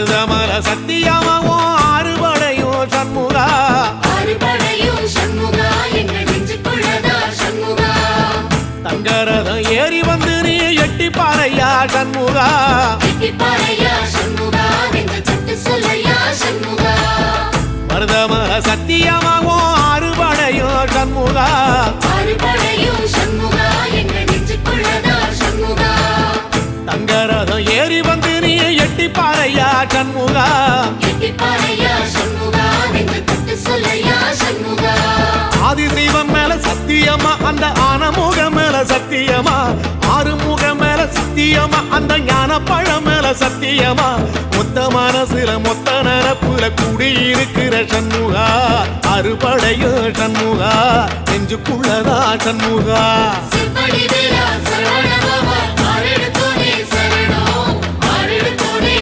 மருதமல சத்தியமாவோ ஆறுபடையும் சண்முகா ஆறுபடையும் சண்முகா எங்கள் நெஞ்சுக்குள்ளதா சண்முகா தங்கரதம் ஏறி வந்து நீ எட்டி பாறையா சண்முகா எட்டி பாறையா சண்முகா எங்கள் சட்டு சொல்லையா சண்முகா மருதமல சத்தியமாவோ ஆறுபடையும் சண்முகா ஆறுபடையும் சண்முகா எங்கள் நெஞ்சுக்குள்ளதா சண்முகா தங்கரதம் ஏறி வந்து நீ எட்டி பாறையா சண்முகா எட்டி பாறையா சண்முகா எங்கள் சட்டு சொல்லையா சண்முகா ஆதிசைவம் மேல சத்தியமா அந்த ஆனமுக மேல சத்தியமா ஆறுமுக மேல சத்தியமா அந்த ஞான பழம் மேல சத்தியமா மொத்த மனசுல மொத்த நரப்புல குடியிருக்கிற சண்முகா அறுபடையோ சண்முகா நெஞ்சுக்குள்ளதா சண்முகா சிவடி வேலா சரவண பவா ஆரெடுத்த